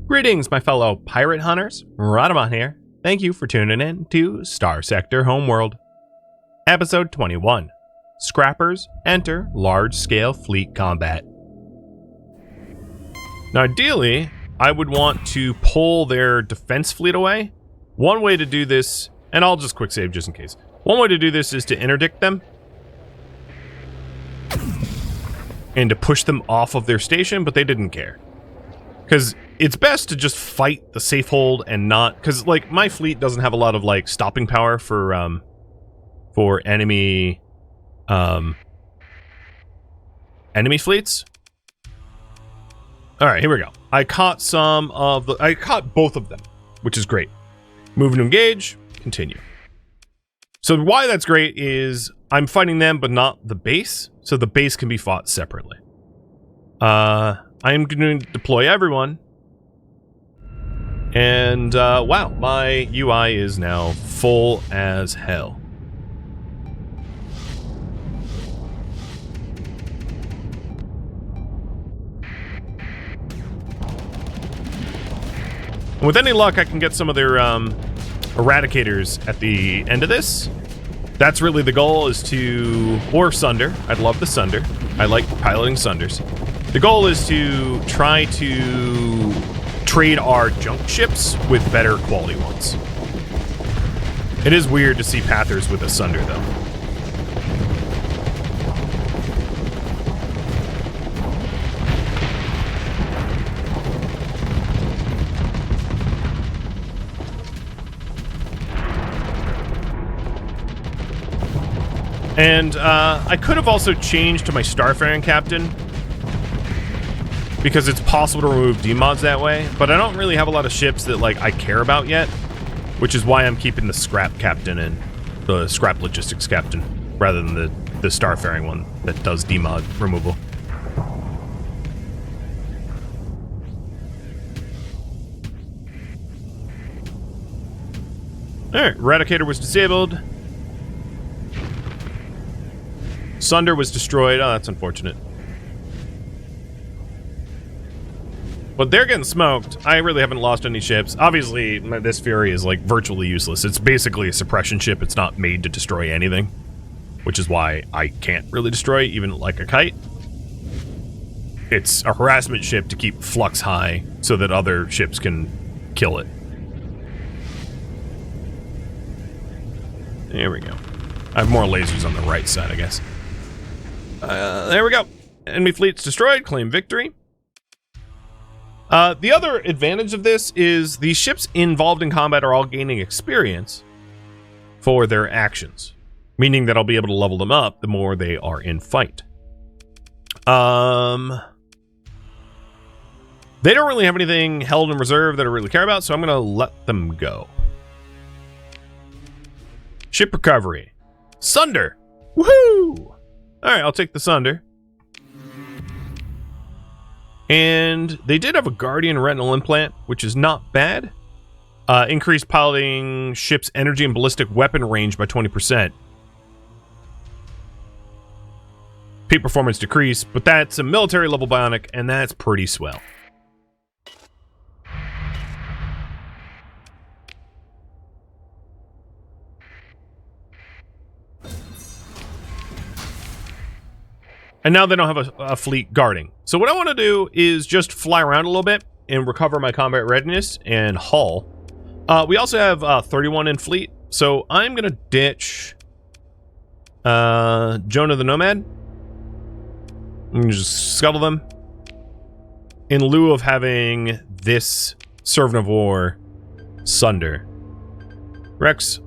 Greetings, my fellow pirate hunters. Amon here. Thank you for tuning in to Starsector Homeworld. Episode 21. Scrappers enter large-scale fleet combat. Now, ideally, I would want to pull their defense fleet away. One way to do this, and I'll just quick save just in case. One way to do this is to interdict them and to push them off of their station, but they didn't care. Because it's best to just fight the safe hold and not... Because, like, my fleet doesn't have a lot of, like, stopping power for enemy... enemy fleets. Alright, here we go. I caught both of them, which is great. Move and engage, continue. So why that's great is I'm fighting them, but not the base, so the base can be fought separately. I'm going to deploy everyone. And, wow, my UI is now full as hell. And with any luck, I can get some of their, eradicators at the end of this. That's really the goal, is to... Or Sunder. I'd love the Sunder. I like piloting Sunders. The goal is to try to trade our junk ships with better quality ones. It is weird to see Pathers with a Sunder, though. And I could have also changed to my Starfaring Captain, because it's possible to remove demods that way, but I don't really have a lot of ships that, like, I care about yet, which is why I'm keeping the Scrap Captain and the Scrap Logistics Captain, rather than the Starfaring one that does demod removal. Alright, Eradicator was disabled. Sunder was destroyed. Oh, that's unfortunate. But they're getting smoked. I really haven't lost any ships. Obviously, this Fury is, like, virtually useless. It's basically a suppression ship. It's not made to destroy anything, which is why I can't really destroy even, like, a kite. It's a harassment ship to keep flux high so that other ships can kill it. There we go. I have more lasers on the right side, I guess. There we go. Enemy fleet's destroyed. Claim victory. The other advantage of this is the ships involved in combat are all gaining experience for their actions, meaning that I'll be able to level them up the more they are in fight. They don't really have anything held in reserve that I really care about, so I'm going to let them go. Ship recovery. Sunder! Woohoo! Alright, I'll take the Sunder. And they did have a Guardian Retinal Implant, which is not bad. Increased piloting ship's energy and ballistic weapon range by 20%. Peak performance decrease, but that's a military level bionic, and that's pretty swell. And now they don't have a fleet guarding. So what I want to do is just fly around a little bit and recover my combat readiness and haul. We also have 31 in fleet, so I'm going to ditch Jonah the Nomad. I'm going to just scuttle them in lieu of having this Servant of War Sunder. Rex.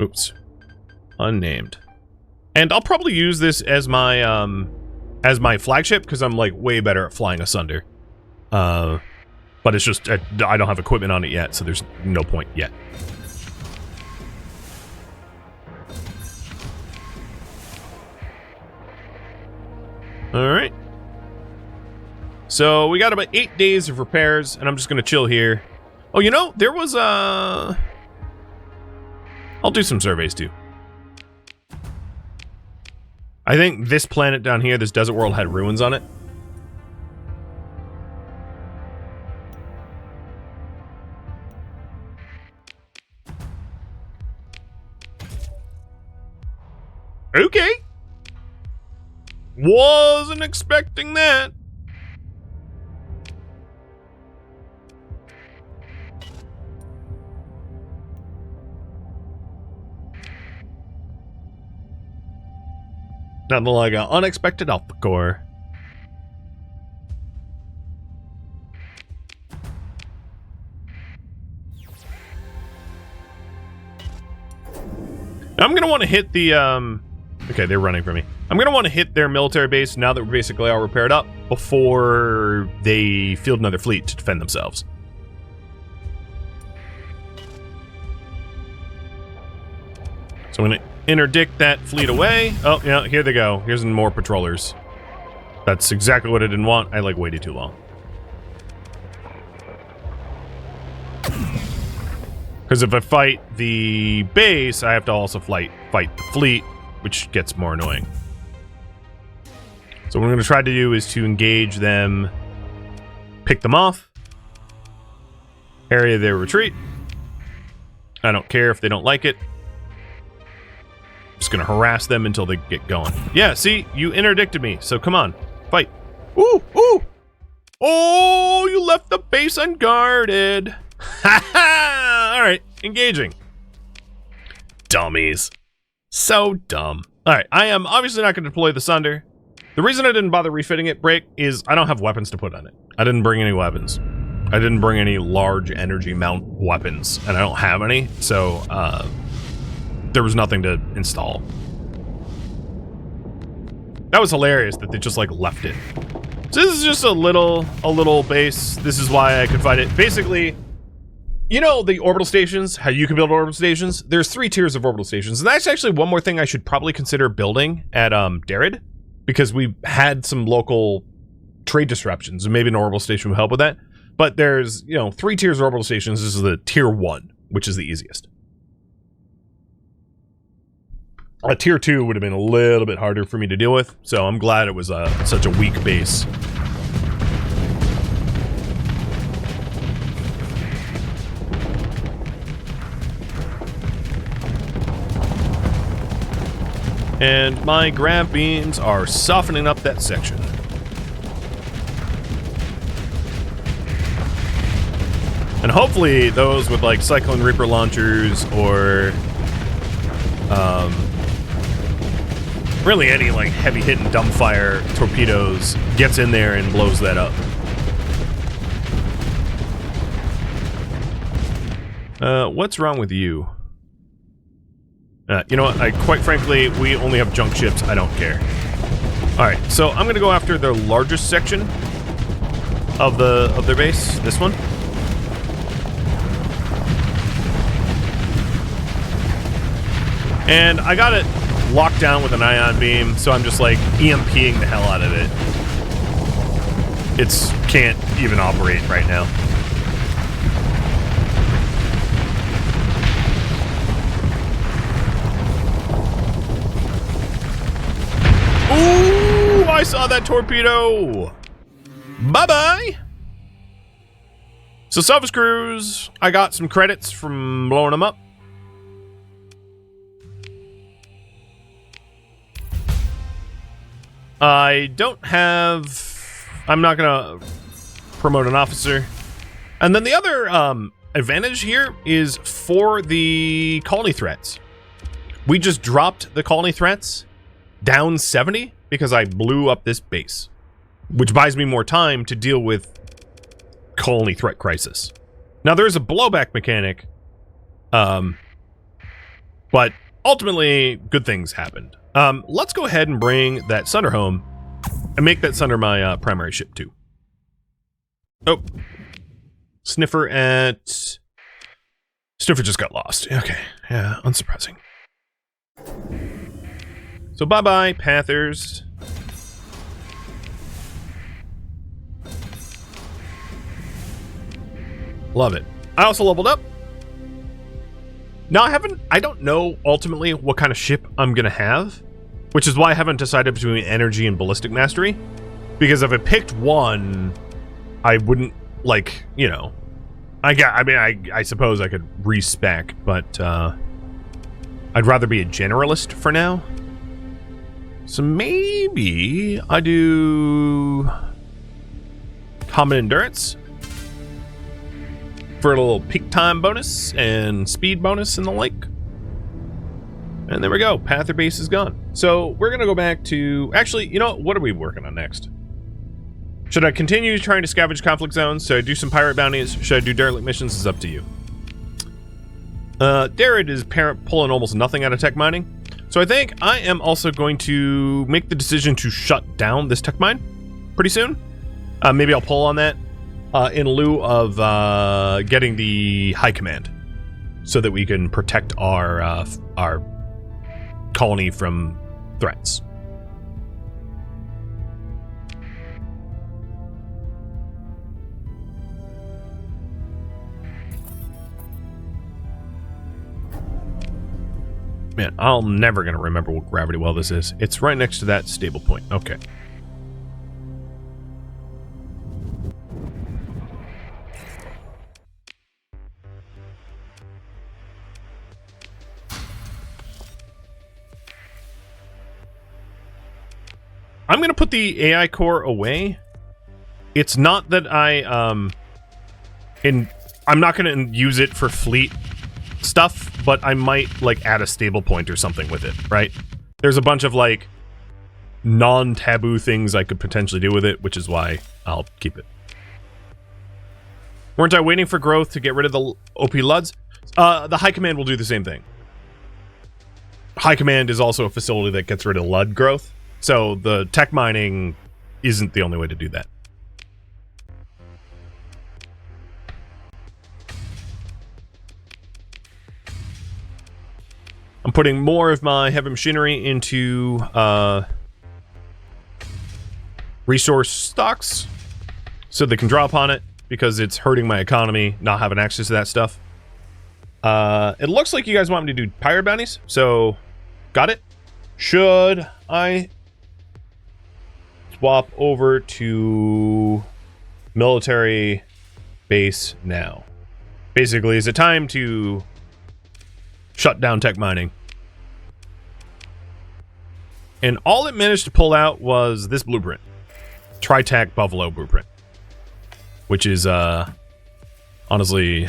Oops. Unnamed. And I'll probably use this as my flagship, because I'm, like, way better at flying a Sunder. But it's just, I don't have equipment on it yet, so there's no point yet. Alright. So, we got about 8 days of repairs, and I'm just gonna chill here. Oh, you know, there was I'll do some surveys, too. I think this planet down here, this desert world, had ruins on it. Okay. Wasn't expecting that. Nothing like an unexpected alpha core. I'm gonna want to hit the okay, they're running from me. I'm gonna want to hit their military base now that we're basically all repaired up before they field another fleet to defend themselves. So I'm gonna interdict that fleet away. Oh yeah, here they go. Here's more patrollers. That's exactly what I didn't want. I like waited too long. Because if I fight the base, I have to also fight the fleet, which gets more annoying. So what I'm going to try to do is to engage them, pick them off, area their retreat. I don't care if they don't like it. Just going to harass them until they get going. Yeah, see, you interdicted me, so come on, fight. Ooh, ooh. Oh, you left the base unguarded. Ha ha! Alright, engaging. Dummies. So dumb. Alright, I am obviously not going to deploy the Sunder. The reason I didn't bother refitting it, Break, is I don't have weapons to put on it. I didn't bring any weapons. I didn't bring any large energy mount weapons, and I don't have any, so there was nothing to install. That was hilarious that they just like left it. So this is just a little base. This is why I could fight it. Basically, you know the orbital stations, how you can build orbital stations? There's 3 tiers of orbital stations. And that's actually one more thing I should probably consider building at Darid, because we've had some local trade disruptions, and maybe an orbital station will help with that. But there's, 3 tiers of orbital stations. This is the tier 1, which is the easiest. Tier 2 would have been a little bit harder for me to deal with, so I'm glad it was such a weak base. And my grav beams are softening up that section. And hopefully those with like Cyclone Reaper launchers or really any like heavy hitting dumbfire torpedoes gets in there and blows that up. What's wrong with you? You know what? Quite frankly, we only have junk ships. I don't care. Alright, so I'm going to go after the largest section of their base. This one. And I got it locked down with an ion beam, so I'm just like EMPing the hell out of it. It can't even operate right now. Ooh, I saw that torpedo. Bye-bye. So Salvage crews, I got some credits from blowing them up. I don't have... I'm not going to promote an officer. And then the other advantage here is for the colony threats. We just dropped the colony threats down 70 because I blew up this base, which buys me more time to deal with colony threat crisis. Now, there is a blowback mechanic, but ultimately, good things happened. Let's go ahead and bring that Sunder home and make that Sunder my primary ship too. Oh, Sniffer just got lost. Okay, yeah, unsurprising. So bye-bye, Pathers. Love it. I also leveled up. Now I don't know ultimately what kind of ship I'm gonna have, which is why I haven't decided between energy and ballistic mastery. Because if I picked one, I wouldn't like, I suppose I could respec, but I'd rather be a generalist for now. So maybe I do common endurance for a little peak time bonus and speed bonus and the like. And there we go. Panther base is gone. So we're going to go back to... Actually, you know what are we working on next? Should I continue trying to scavenge conflict zones? Should I do some pirate bounties? Should I do derelict missions? It's up to you. Darrett is pulling almost nothing out of tech mining. So I think I am also going to make the decision to shut down this tech mine pretty soon. Maybe I'll pull on that in lieu of getting the high command so that we can protect our colony from threats. Man, I'm never going to remember what gravity well this is. It's right next to that stable point. Okay. I'm going to put the AI core away. It's not that I'm not going to use it for fleet stuff, but I might like add a stable point or something with it, right? There's a bunch of like non-taboo things I could potentially do with it, which is why I'll keep it. Weren't I waiting for growth to get rid of the OP LUDs? The High Command will do the same thing. High Command is also a facility that gets rid of LUD growth, so the tech mining isn't the only way to do that. I'm putting more of my heavy machinery into resource stocks so they can draw upon it, because it's hurting my economy not having access to that stuff. It looks like you guys want me to do pirate bounties, so got it. Should I swap over to military base now? Basically, is it time to shut down tech mining? And all it managed to pull out was this blueprint. Tri-Tac Buffalo blueprint. Which is, honestly,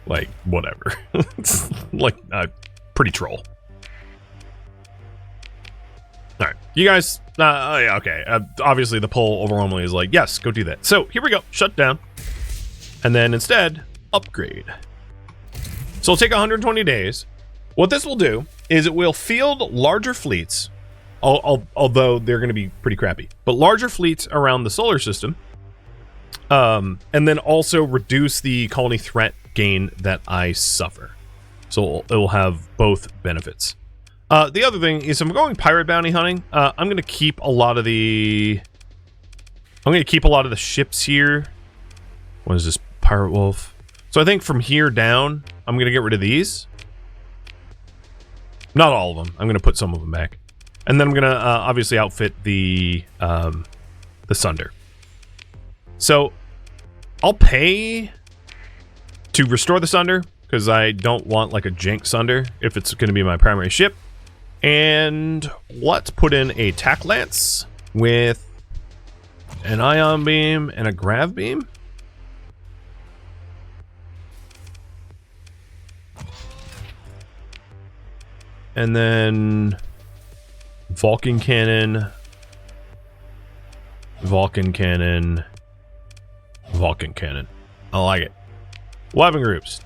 like, whatever. It's like, pretty troll. Alright, you guys, yeah, okay. Obviously, the poll overwhelmingly is like, yes, go do that. So, here we go. Shut down. And then instead, upgrade. So it'll take 120 days. What this will do is it will field larger fleets, although they're going to be pretty crappy, but larger fleets around the solar system, and then also reduce the colony threat gain that I suffer. So it will have both benefits. The other thing is, I'm going pirate bounty hunting. I'm going to keep a lot of the... ships here. What is this? Pirate Wolf. So I think from here down, I'm going to get rid of these. Not all of them. I'm going to put some of them back. And then I'm going to obviously outfit the Sunder. So I'll pay to restore the Sunder, because I don't want like a jank Sunder if it's going to be my primary ship. And let's put in a tack lance with an ion beam and a grav beam. And then Vulcan cannon, Vulcan cannon, Vulcan cannon. I like it. Weapon groups.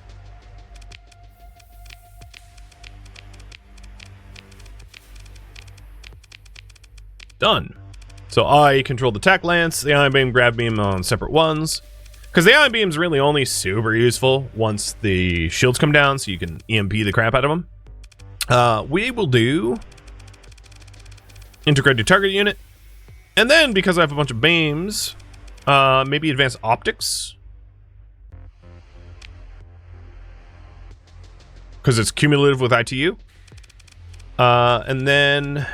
Done. So I control the tack lance, the ion beam, grab beam on separate ones. Because the ion beam's really only super useful once the shields come down, so you can EMP the crap out of them. We will do integrated target unit, and then because I have a bunch of beams, maybe advanced optics, because it's cumulative with ITU, and then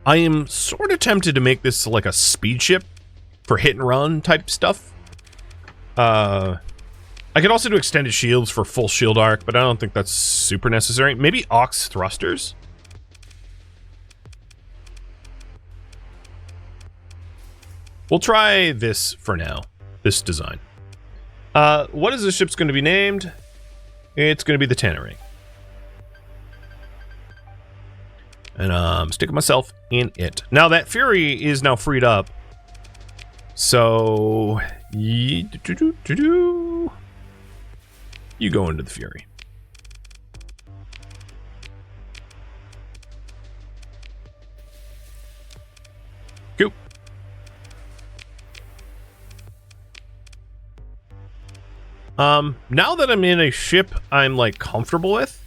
I am sort of tempted to make this like a speed ship for hit and run type stuff. I could also do extended shields for full shield arc, but I don't think that's super necessary. Maybe aux thrusters? We'll try this for now, this design. What is this ship's going to be named? It's going to be the Tannery. And I'm sticking myself in it. Now that Fury is now freed up. So you go into the Fury. Cool. Now that I'm in a ship I'm like comfortable with,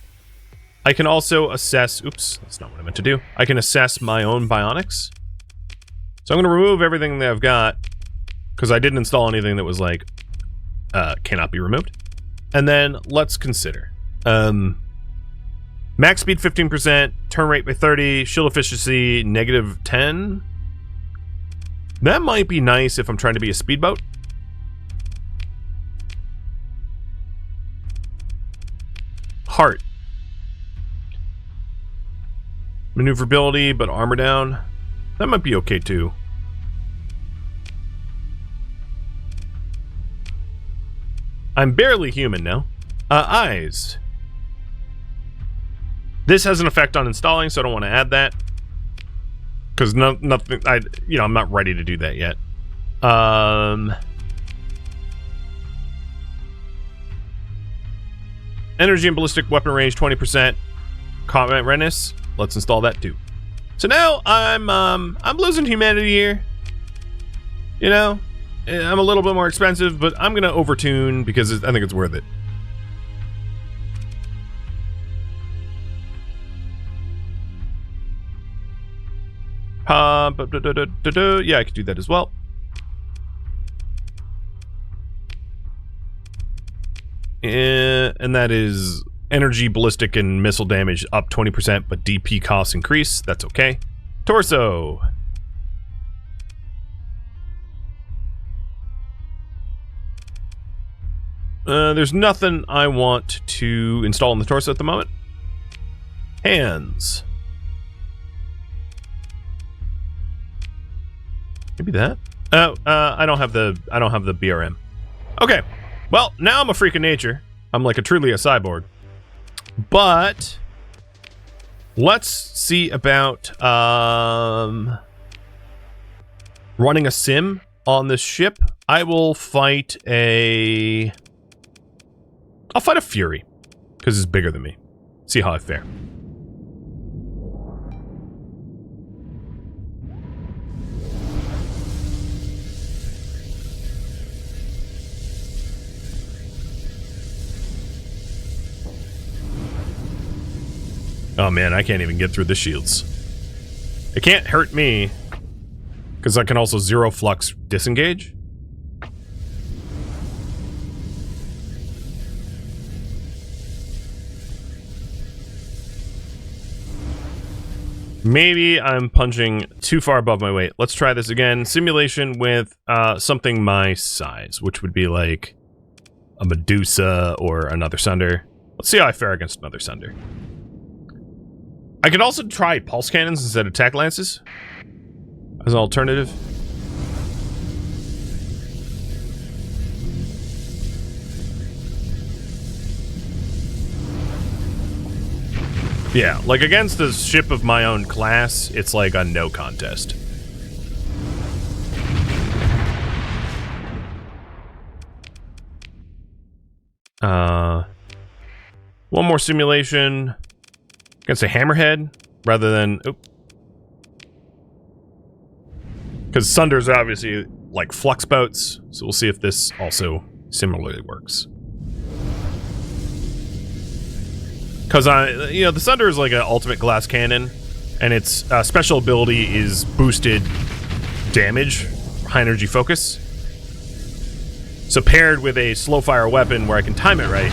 I can also assess, oops, that's not what I meant to do. I can assess my own bionics. So I'm going to remove everything that I've got, because I didn't install anything that was like, cannot be removed. And then let's consider. Max speed 15%, turn rate by 30, shield efficiency -10. That might be nice if I'm trying to be a speedboat. Heart. Maneuverability, but armor down. That might be okay too. I'm barely human now. Eyes. This has an effect on installing, so I don't want to add that. Because nothing, I'm not ready to do that yet. Energy and ballistic weapon range 20%. Combat readiness. Let's install that too. So now I'm losing humanity here. You know, I'm a little bit more expensive, but I'm gonna overtune because I think it's worth it. Yeah, I could do that as well. And that is energy, ballistic, and missile damage up 20%, but DP costs increase. That's okay. Torso. There's nothing I want to install in the torso at the moment. Hands. Maybe that. Oh, I don't have the BRM. Okay. Well, now I'm a freak of nature. I'm like truly a cyborg. But let's see about running a sim on this ship. I'll fight a Fury because it's bigger than me. See how I fare. Oh man, I can't even get through the shields. It can't hurt me, because I can also zero flux disengage. Maybe I'm punching too far above my weight. Let's try this again. Simulation with something my size, which would be like a Medusa or another Sunder. Let's see how I fare against another Sunder. I could also try pulse cannons instead of attack lances as an alternative. Yeah, like against a ship of my own class, it's like a no contest. One more simulation. Against a hammerhead rather than because Sunder's obviously like flux boats, so we'll see if this also similarly works. Because the Sunder is like an ultimate glass cannon, and its special ability is boosted damage, high energy focus. So paired with a slow fire weapon where I can time it right,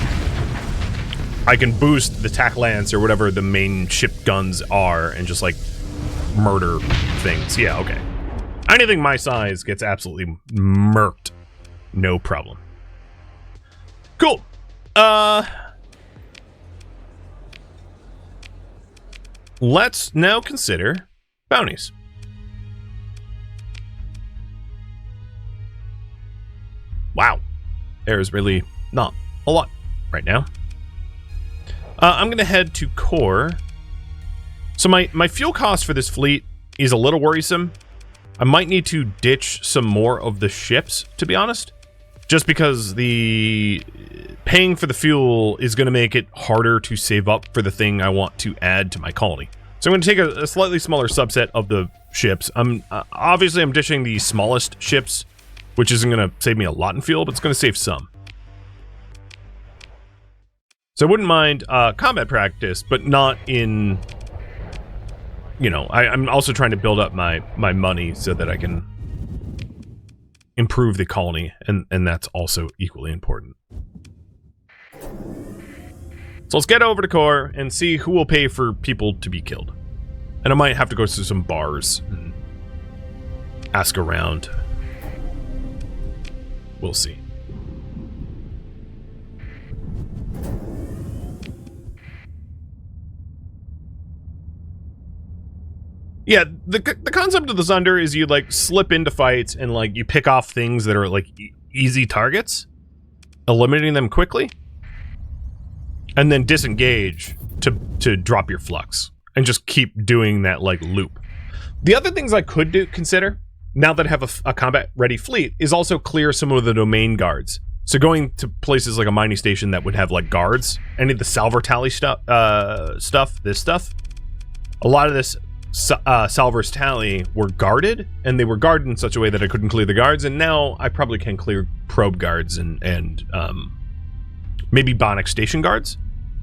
I can boost the tack lance or whatever the main ship guns are and just like murder things. Yeah, okay. Anything my size gets absolutely murked. No problem. Cool. Let's now consider bounties. Wow. There's really not a lot right now. I'm going to head to core. So my fuel cost for this fleet is a little worrisome. I might need to ditch some more of the ships, to be honest. Just because the paying for the fuel is going to make it harder to save up for the thing I want to add to my colony. So I'm going to take a slightly smaller subset of the ships. Obviously I'm ditching the smallest ships, which isn't going to save me a lot in fuel, but it's going to save some. So I wouldn't mind combat practice, but not in... You know, I'm also trying to build up my money so that I can improve the colony, and that's also equally important. So let's get over to core and see who will pay for people to be killed. And I might have to go to some bars and ask around. We'll see. Yeah, the concept of the Sunder is you, like, slip into fights and, like, you pick off things that are, like, easy targets, eliminating them quickly, and then disengage to drop your flux, and just keep doing that, like, loop. The other things I could consider, now that I have a combat-ready fleet, is also clear some of the domain guards. So going to places like a mining station that would have, like, guards, any of the salver tally stuff, a lot of this... Salver's tally were guarded, and they were guarded in such a way that I couldn't clear the guards, and now I probably can clear probe guards and maybe bionics station guards,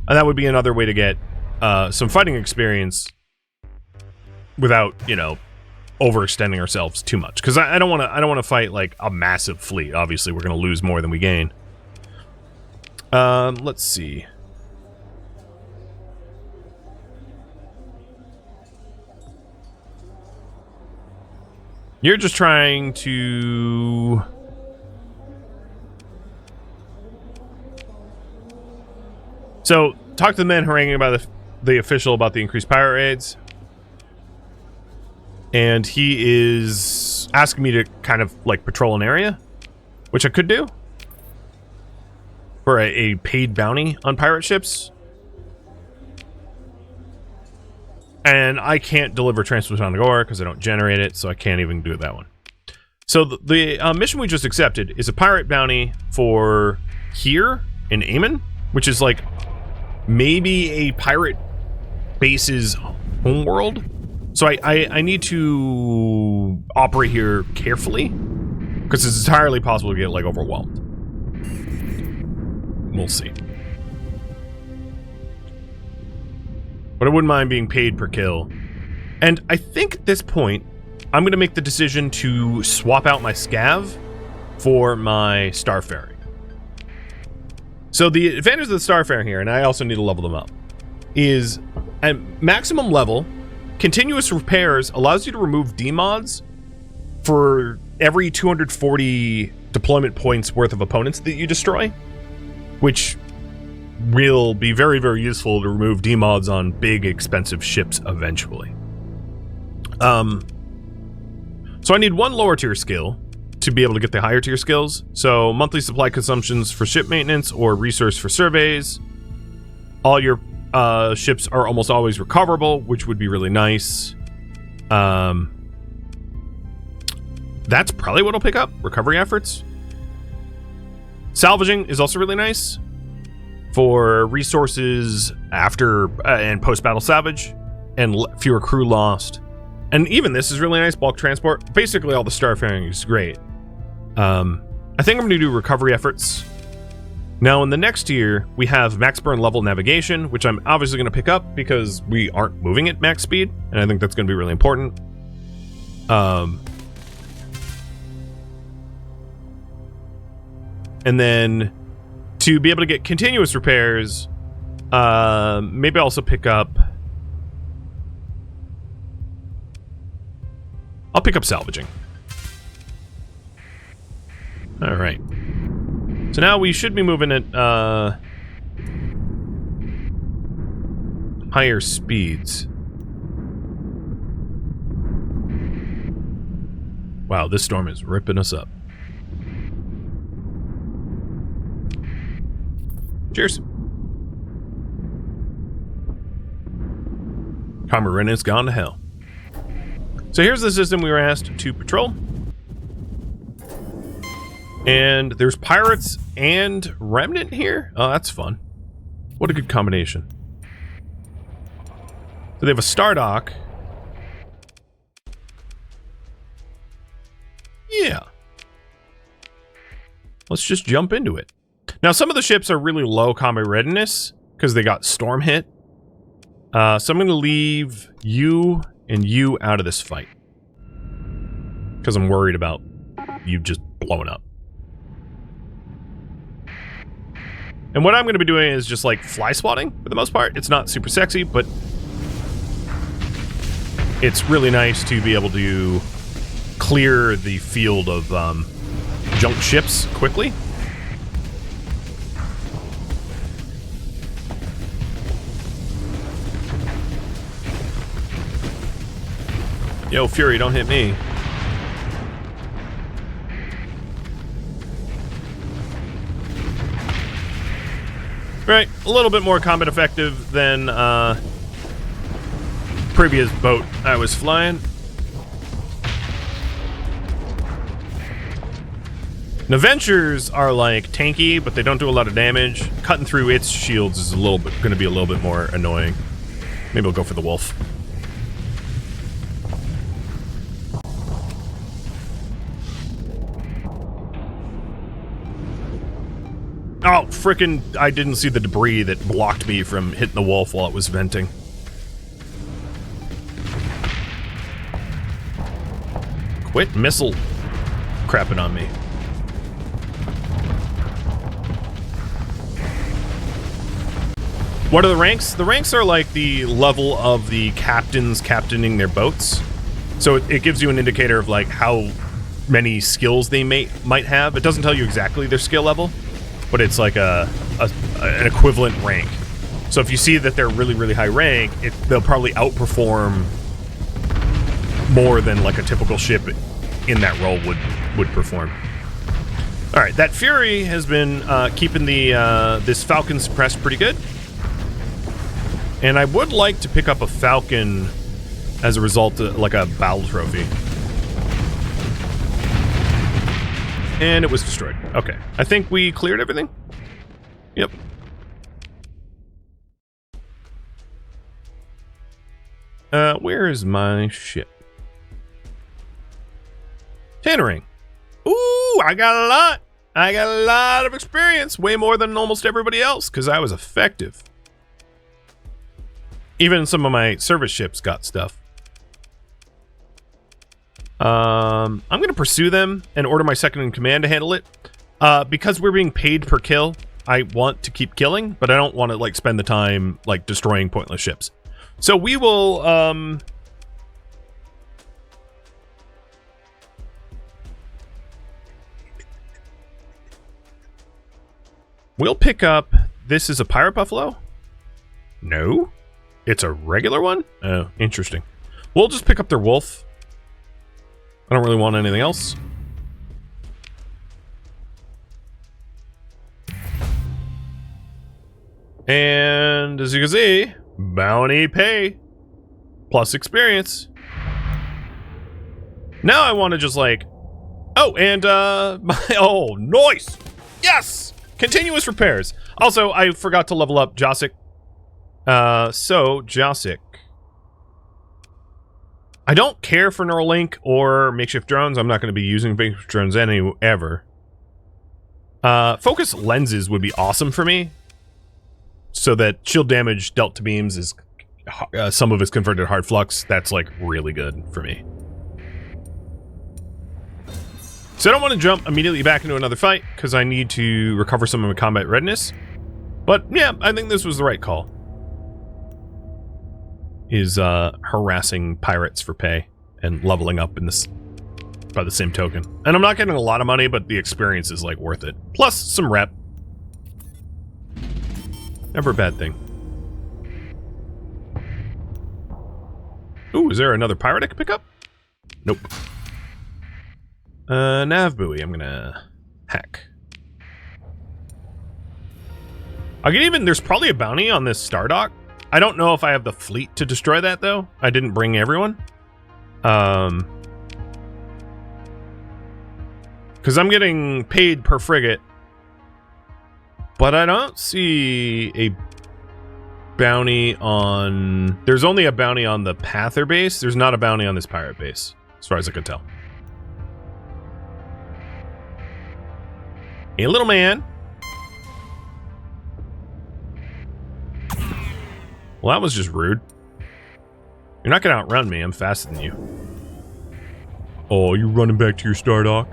and that would be another way to get some fighting experience without, you know, overextending ourselves too much, because I don't want to fight like a massive fleet. Obviously we're going to lose more than we gain. Let's see. You're just trying to... So, talk to the men haranguing about the official about the increased pirate raids. And he is asking me to kind of, like, patrol an area, which I could do. For a paid bounty on pirate ships. And I can't deliver transport on the ore because I don't generate it, so I can't even do that one. So the mission we just accepted is a pirate bounty for here in Amon, which is like maybe a pirate base's homeworld. So I need to operate here carefully because it's entirely possible to get like overwhelmed. We'll see. But I wouldn't mind being paid per kill. And I think at this point, I'm going to make the decision to swap out my scav for my starfaring. So the advantage of the starfaring here, and I also need to level them up, is at maximum level, continuous repairs allows you to remove demods for every 240 deployment points worth of opponents that you destroy, which will be very, very useful to remove demods on big, expensive ships eventually. So I need one lower tier skill to be able to get the higher tier skills. So monthly supply consumptions for ship maintenance or resource for surveys. All your ships are almost always recoverable, which would be really nice. That's probably what I'll pick up. Recovery efforts. Salvaging is also really nice for resources after and post-battle salvage and fewer crew lost. And even this is really nice, bulk transport. Basically all the starfaring is great. I think I'm going to do recovery efforts. Now in the next tier, we have max burn level navigation, which I'm obviously going to pick up because we aren't moving at max speed, and I think that's going to be really important. And then to be able to get continuous repairs, maybe I'll also pick up I'll pick up salvaging. All right. So now we should be moving at higher speeds. Wow, this storm is ripping us up. Cheers. Camarina's gone to hell. So here's the system we were asked to patrol. And there's pirates and remnant here? Oh, that's fun. What a good combination. So they have a star dock. Yeah. Let's just jump into it. Now, some of the ships are really low combat readiness because they got storm hit. So I'm going to leave you and you out of this fight. Because I'm worried about you just blowing up. And what I'm going to be doing is just like fly swatting for the most part. It's not super sexy, but it's really nice to be able to clear the field of junk ships quickly. Yo, Fury, don't hit me. Right, a little bit more combat effective than previous boat I was flying. Naventures are like tanky, but they don't do a lot of damage. Cutting through its shields is going to be a little bit more annoying. Maybe we'll go for the wolf. Oh, frickin', I didn't see the debris that blocked me from hitting the wolf while it was venting. Quit missile crapping on me. What are the ranks? The ranks are like the level of the captains captaining their boats. So it gives you an indicator of like how many skills they might have. It doesn't tell you exactly their skill level, but it's like an equivalent rank. So if you see that they're really, really high rank, they'll probably outperform more than like a typical ship in that role would perform. All right, that Fury has been keeping this Falcon suppressed pretty good. And I would like to pick up a Falcon as a result of like a battle trophy. And it was destroyed. Okay. I think we cleared everything. Yep. Where is my ship? Tannering. Ooh, I got a lot. I got a lot of experience. Way more than almost everybody else, because I was effective. Even some of my service ships got stuff. I'm going to pursue them and order my second in command to handle it. Because we're being paid per kill, I want to keep killing, but I don't want to like spend the time like destroying pointless ships. So we will we'll pick up, this is a pirate buffalo? No, it's a regular one? Oh, interesting. We'll just pick up their wolf. I don't really want anything else. And as you can see, bounty pay plus experience. Now I want to just like, oh, and oh, nice. Yes, continuous repairs. Also, I forgot to level up Josic. So Josic. I don't care for Neuralink or makeshift drones. I'm not going to be using makeshift drones ever. Focus lenses would be awesome for me. So that shield damage dealt to beams is some of it's converted to hard flux. That's like really good for me. So I don't want to jump immediately back into another fight because I need to recover some of my combat readiness. But yeah, I think this was the right call. Is harassing pirates for pay. and leveling up in this by the same token. And I'm not getting a lot of money, but the experience is like worth it. Plus some rep. Never a bad thing. Ooh, is there another pirate I can pick up? Nope. Nav buoy, I'm gonna hack. I can even, there's probably a bounty on this star dock. I don't know if I have the fleet to destroy that though. I didn't bring everyone. Because I'm getting paid per frigate. But I don't see a bounty on... There's only a bounty on the Pather base. There's not a bounty on this pirate base, as far as I can tell. Hey, little man. Well, that was just rude. You're not going to outrun me. I'm faster than you. Oh, you're running back to your star dock?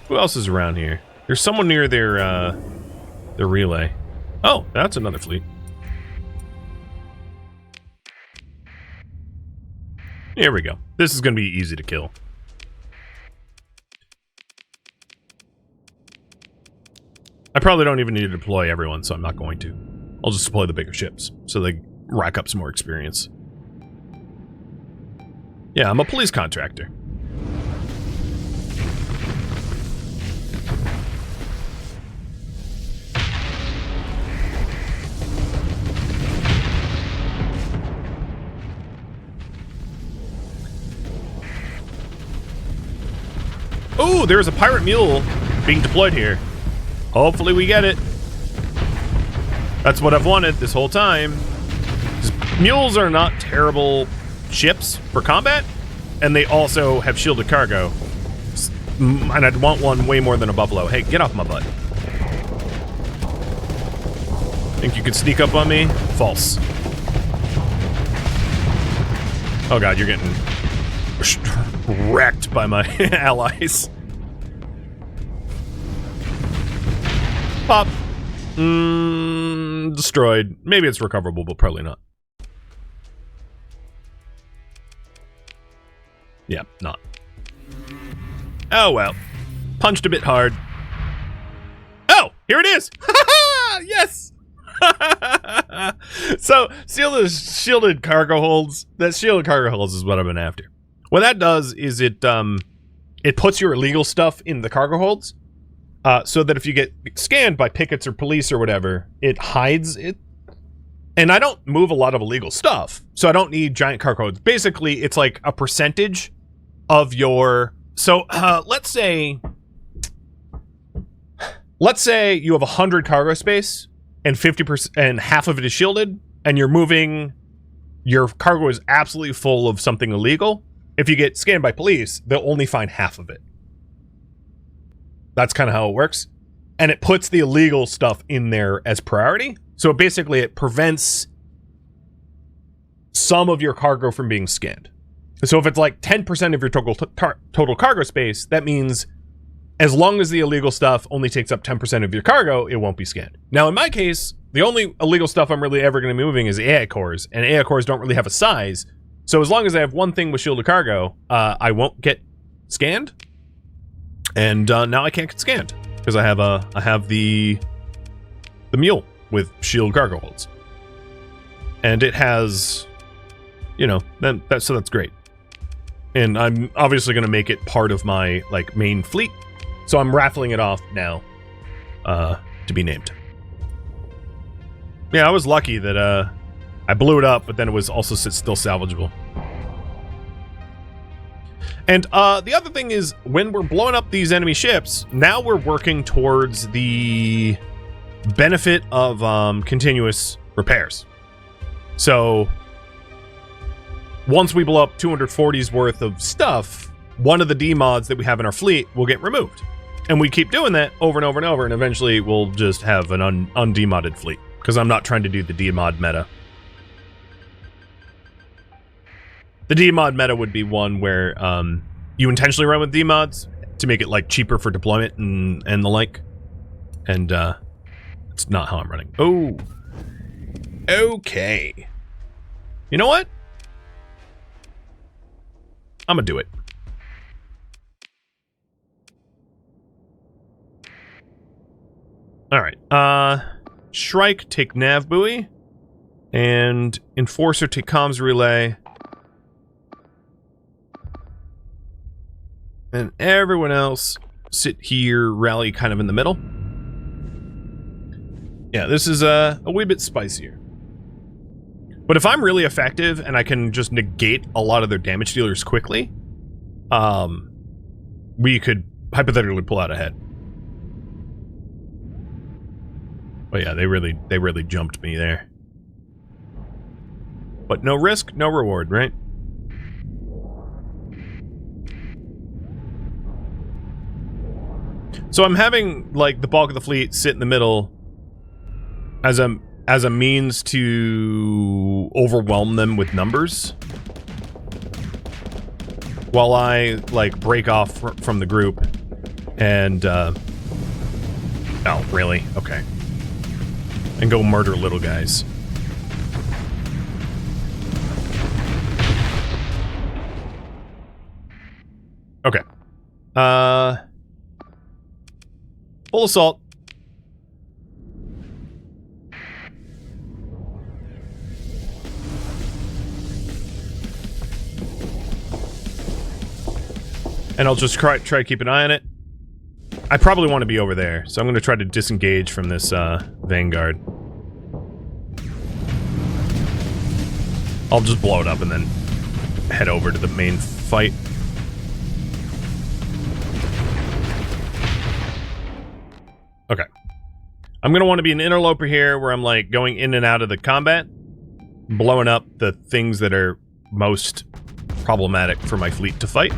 Who else is around here? There's someone near their relay. Oh, that's another fleet. Here we go. This is going to be easy to kill. I probably don't even need to deploy everyone, so I'm not going to. I'll just deploy the bigger ships, so they rack up some more experience. Yeah, I'm a police contractor. Ooh, there's a pirate mule being deployed here. Hopefully we get it. That's what I've wanted this whole time. Mules are not terrible ships for combat, and they also have shielded cargo. And I'd want one way more than a buffalo. Hey, get off my butt. Think you could sneak up on me? False. Oh god, you're getting wrecked by my allies. Pop. Destroyed. Maybe it's recoverable, but probably not. Yeah, not. Oh well. Punched a bit hard. Oh, here it is! Yes! So, shielded cargo holds. That shielded cargo holds is what I've been after. What that does is it puts your illegal stuff in the cargo holds. So that if you get scanned by pickets or police or whatever, it hides it. And I don't move a lot of illegal stuff, so I don't need giant cargo holds. Basically, it's like a percentage of your... So, let's say you have 100 cargo space, and 50% and half of it is shielded, and you're moving... Your cargo is absolutely full of something illegal. If you get scanned by police, they'll only find half of it. That's kind of how it works. And it puts the illegal stuff in there as priority. So basically it prevents some of your cargo from being scanned. So if it's like 10% of your total cargo space, that means as long as the illegal stuff only takes up 10% of your cargo, it won't be scanned. Now in my case, the only illegal stuff I'm really ever going to be moving is AI cores. And AI cores don't really have a size. So as long as I have one thing with shielded cargo, I won't get scanned. And now I can't get scanned because I have the mule with shield cargo holds, and it has, you know, so that's great. And I'm obviously going to make it part of my like main fleet, so I'm raffling it off now to be named. Yeah, I was lucky that I blew it up, but then it was also still salvageable. And the other thing is, when we're blowing up these enemy ships, now we're working towards the benefit of continuous repairs. So, once we blow up 240's worth of stuff, one of the D-mods that we have in our fleet will get removed. And we keep doing that over and over and over, and eventually we'll just have an undemodded fleet. Because I'm not trying to do the D-mod meta. The D-mod meta would be one where you intentionally run with D-mods to make it like cheaper for deployment and the like. And it's not how I'm running. Oh. Okay. You know what? I'm gonna do it. Alright, Shrike, take nav buoy. And Enforcer, take comms relay. And everyone else sit here, rally kind of in the middle. Yeah, this is a wee bit spicier. But if I'm really effective and I can just negate a lot of their damage dealers quickly, we could hypothetically pull out ahead. But yeah, they really jumped me there. But no risk, no reward, right? So I'm having, like, the bulk of the fleet sit in the middle as a means to overwhelm them with numbers. While I, like, break off from the group and, oh, really? Okay. And go murder little guys. Okay. Full assault. And I'll just try to keep an eye on it. I probably want to be over there, so I'm going to try to disengage from this Vanguard. I'll just blow it up and then head over to the main fight. Okay. I'm going to want to be an interloper here where I'm like going in and out of the combat, blowing up the things that are most problematic for my fleet to fight.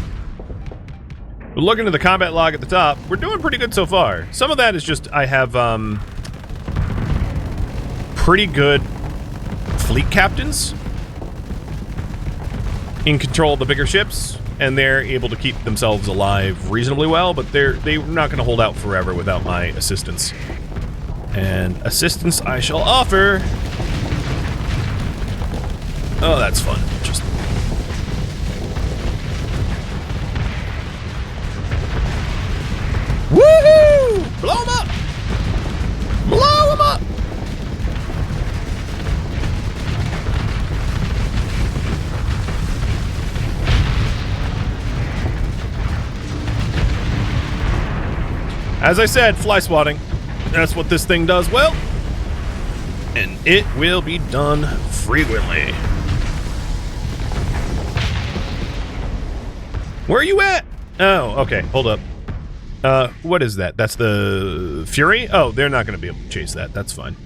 But looking at the combat log at the top, we're doing pretty good so far. Some of that is just I have pretty good fleet captains in control of the bigger ships, and they're able to keep themselves alive reasonably well, but they're not going to hold out forever without my assistance. And assistance I shall offer. Oh, that's fun. Just woohoo! Blow them up! Blow them up! As I said, fly swatting. That's what this thing does well. And it will be done frequently. Where are you at? Oh, okay, hold up. What is that? That's the Fury? Oh, they're not going to be able to chase that. That's fine.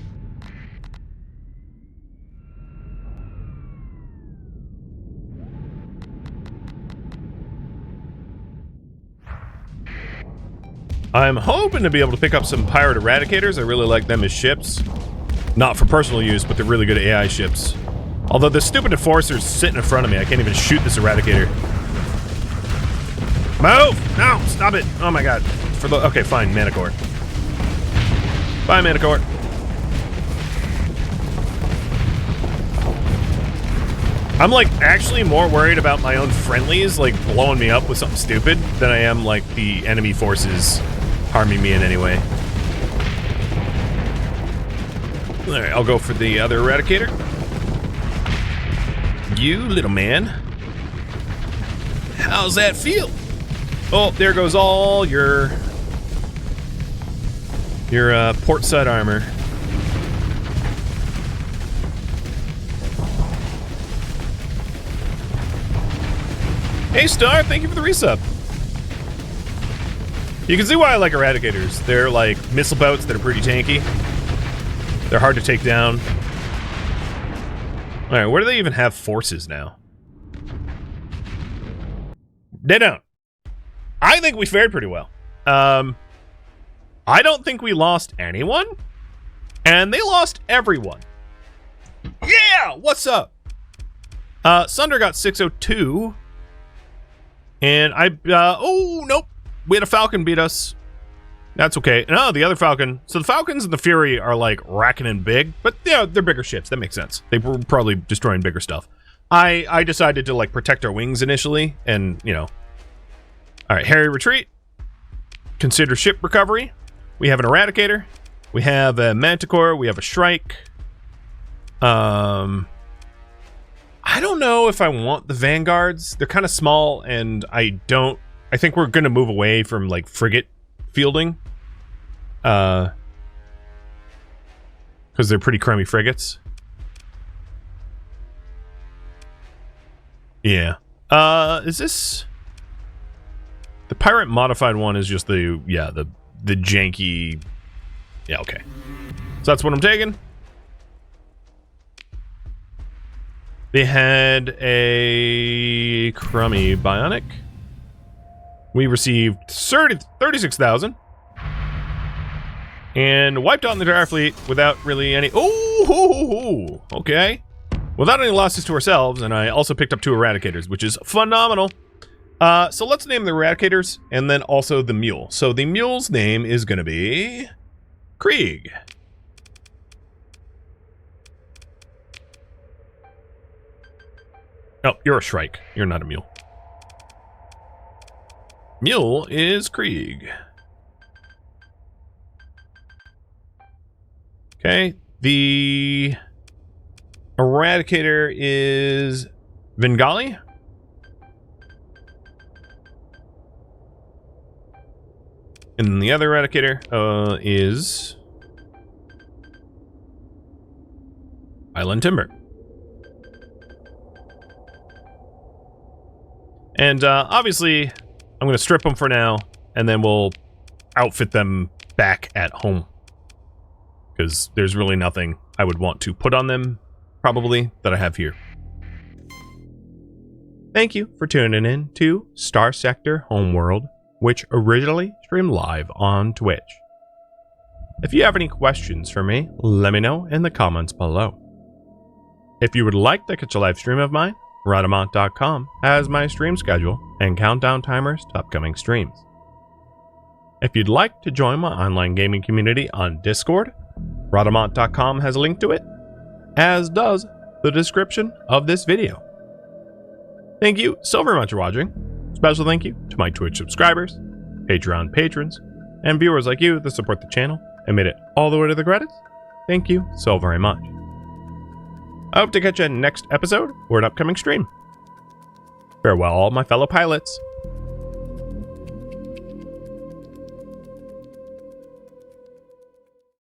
I'm hoping to be able to pick up some pirate eradicators. I really like them as ships. Not for personal use, but they're really good AI ships. Although the stupid enforcer's sitting in front of me. I can't even shoot this eradicator. Move! No! Stop it! Oh my god. Okay, fine. Manicore. Bye, Manicore. I'm, like, actually more worried about my own friendlies, like, blowing me up with something stupid than I am, like, the enemy forces harming me in any way. Alright, I'll go for the other eradicator. You little man. How's that feel? Oh, there goes all your port side armor. Hey Star, thank you for the resub. You can see why I like eradicators. They're like missile boats that are pretty tanky. They're hard to take down. Alright, where do they even have forces now? They don't. I think we fared pretty well. I don't think we lost anyone. And they lost everyone. Yeah! What's up? Sunder got 602. And oh, nope. We had a Falcon beat us. That's okay. No, the other Falcon. So the Falcons and the Fury are like racking in big, but yeah, they're bigger ships. That makes sense. They were probably destroying bigger stuff. I decided to like protect our wings initially, and you know. All right, Harry retreat. Consider ship recovery. We have an eradicator. We have a manticore. We have a shrike. I don't know if I want the vanguards. They're kind of small, and I think we're gonna move away from like frigate fielding. Because they're pretty crummy frigates. Yeah. Is this... The pirate modified one is just the janky... Yeah, okay. So that's what I'm taking. They had a crummy bionic. We received 36,000. And wiped out the entire fleet without really any... Oh, okay. Without any losses to ourselves, and I also picked up 2 eradicators, which is phenomenal. So let's name the eradicators, and then also the mule. So the mule's name is going to be... Krieg. Oh, you're a shrike. You're not a mule. Mule is Krieg. Okay, the eradicator is Bengali. And the other eradicator is Island Timber. And obviously, I'm going to strip them for now, and then we'll outfit them back at home. Because there's really nothing I would want to put on them, probably, that I have here. Thank you for tuning in to Starsector Homeworld, which originally streamed live on Twitch. If you have any questions for me, let me know in the comments below. If you would like to catch a live stream of mine, Rodamont.com has my stream schedule and countdown timers to upcoming streams. If you'd like to join my online gaming community on Discord, Rodamont.com has a link to it, as does the description of this video. Thank you so very much for watching. Special thank you to my Twitch subscribers, Patreon patrons, and viewers like you that support the channel and made it all the way to the credits. Thank you so very much. I hope to catch you in next episode or an upcoming stream. Farewell, all my fellow pilots.